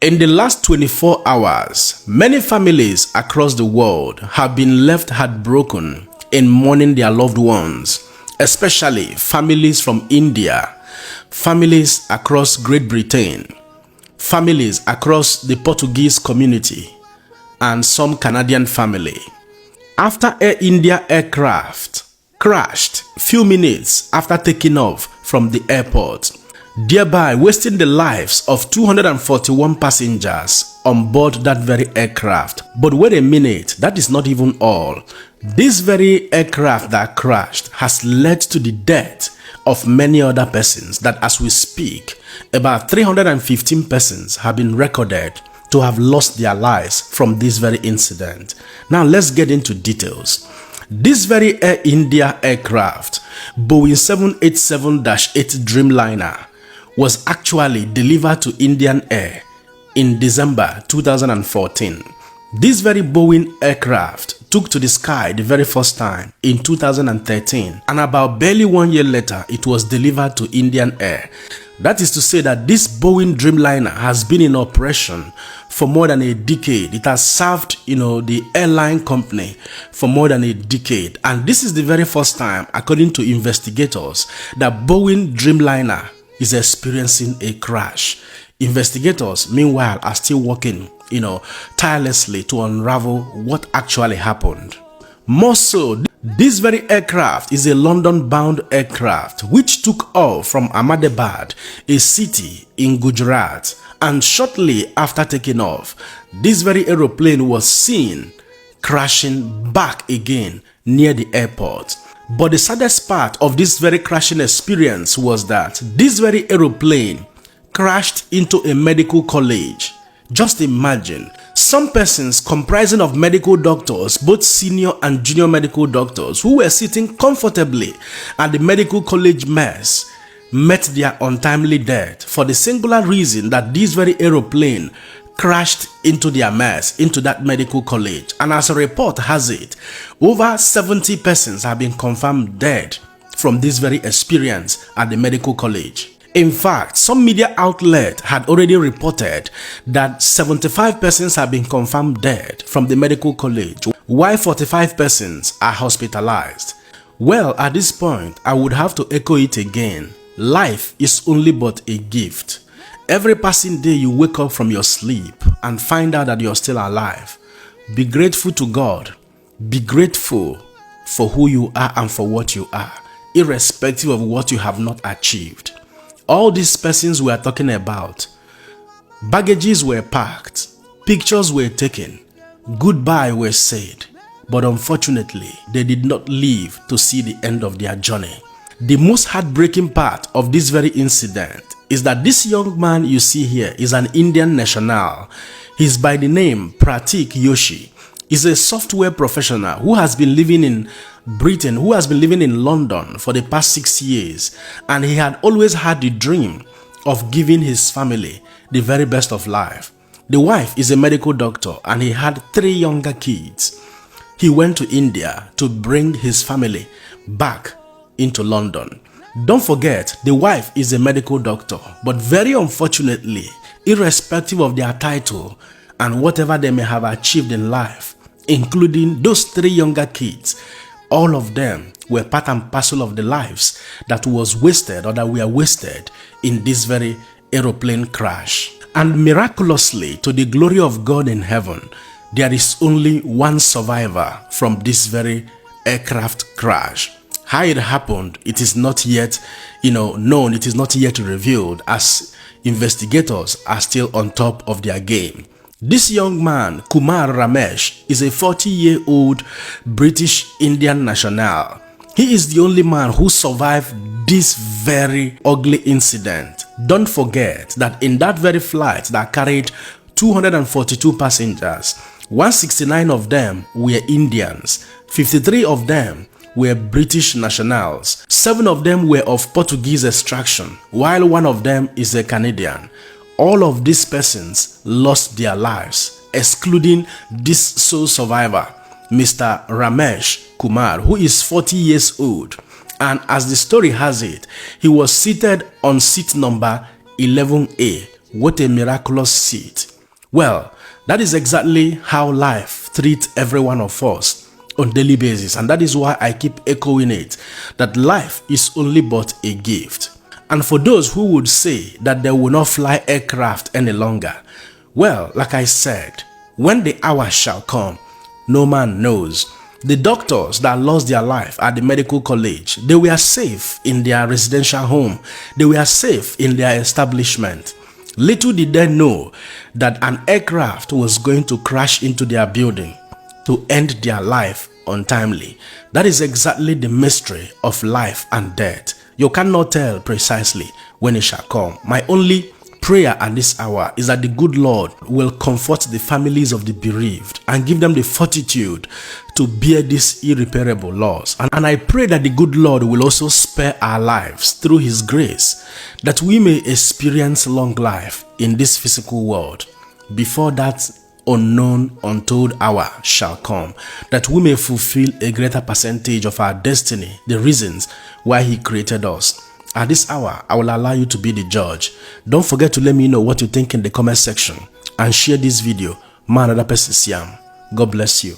In the last 24 hours, many families across the world have been left heartbroken in mourning their loved ones, especially families from India, families across Great Britain, families across the Portuguese community, and some Canadian family. After Air India aircraft crashed few minutes after taking off from the airport, thereby wasting the lives of 241 passengers on board that very aircraft. But wait a minute, that is not even all. This very aircraft that crashed has led to the death of many other persons that as we speak, about 315 persons have been recorded to have lost their lives from this very incident. Now let's get into details. This very Air India aircraft, Boeing 787-8 Dreamliner, was actually delivered to Indian Air in December 2014. This very Boeing aircraft took to the sky the very first time in 2013, and about barely 1 year later, it was delivered to Indian Air. That is to say that this Boeing Dreamliner has been in operation for more than a decade. It has served, the airline company for more than a decade. And this is the very first time, according to investigators, that Boeing Dreamliner is experiencing a crash. Investigators, meanwhile, are still working, tirelessly to unravel what actually happened. More so, this very aircraft is a London-bound aircraft which took off from Ahmedabad, a city in Gujarat, and shortly after taking off, this very aeroplane was seen crashing back again near the airport. But the saddest part of this very crashing experience was that this very aeroplane crashed into a medical college. Just imagine, some persons comprising of medical doctors, both senior and junior medical doctors, who were sitting comfortably at the medical college mess, met their untimely death for the singular reason that this very aeroplane crashed into their mess, into that medical college. And as a report has it, over 70 persons have been confirmed dead from this very experience at the medical college. In fact, some media outlet had already reported that 75 persons have been confirmed dead from the medical college, while 45 persons are hospitalized. Well, at this point, I would have to echo it again. Life is only but a gift. Every passing day you wake up from your sleep and find out that you're still alive, be grateful to God. Be grateful for who you are and for what you are, irrespective of what you have not achieved. All these persons we are talking about, baggages were packed, pictures were taken, goodbye were said, but unfortunately, they did not live to see the end of their journey. The most heartbreaking part of this very incident is that this young man you see here is an Indian national. He's by the name Pratik Yoshi. He's a software professional who has been living in Britain, who has been living in London for the past 6 years, and he had always had the dream of giving his family the very best of life. The wife is a medical doctor and he had 3 younger kids. He went to India to bring his family back into London. Don't forget, the wife is a medical doctor, but very unfortunately, irrespective of their title and whatever they may have achieved in life, including those 3 younger kids, all of them were part and parcel of the lives that was wasted or that were wasted in this very aeroplane crash. And miraculously, to the glory of God in heaven, there is only one survivor from this very aircraft crash. How it happened, it is not yet, known, it is not yet revealed, as investigators are still on top of their game. This young man, Kumar Ramesh, is a 40-year-old British Indian national. He is the only man who survived this very ugly incident. Don't forget that in that very flight that carried 242 passengers, 169 of them were Indians, 53 of them were British nationals, 7 of them were of Portuguese extraction, while 1 of them is a Canadian. All of these persons lost their lives, excluding this sole survivor, Mr. Ramesh Kumar, who is 40 years old. And as the story has it, he was seated on seat number 11A, What a miraculous seat. Well, that is exactly how life treats every one of us on a daily basis, and that is why I keep echoing it, that life is only but a gift. And for those who would say that they will not fly aircraft any longer, well, like I said, when the hour shall come, no man knows. The doctors that lost their life at the medical college, they were safe in their residential home. They were safe in their establishment. Little did they know that an aircraft was going to crash into their building to end their life untimely. That is exactly the mystery of life and death. You cannot tell precisely when it shall come. My only prayer at this hour is that the good Lord will comfort the families of the bereaved and give them the fortitude to bear this irreparable loss. And I pray that the good Lord will also spare our lives through His grace, that we may experience long life in this physical world before that unknown, untold hour shall come, that we may fulfill a greater percentage of our destiny, the reasons why He created us. At this hour, I will allow you to be the judge. Don't forget to let me know what you think in the comment section and share this video. Man, another person, Siam. God bless you.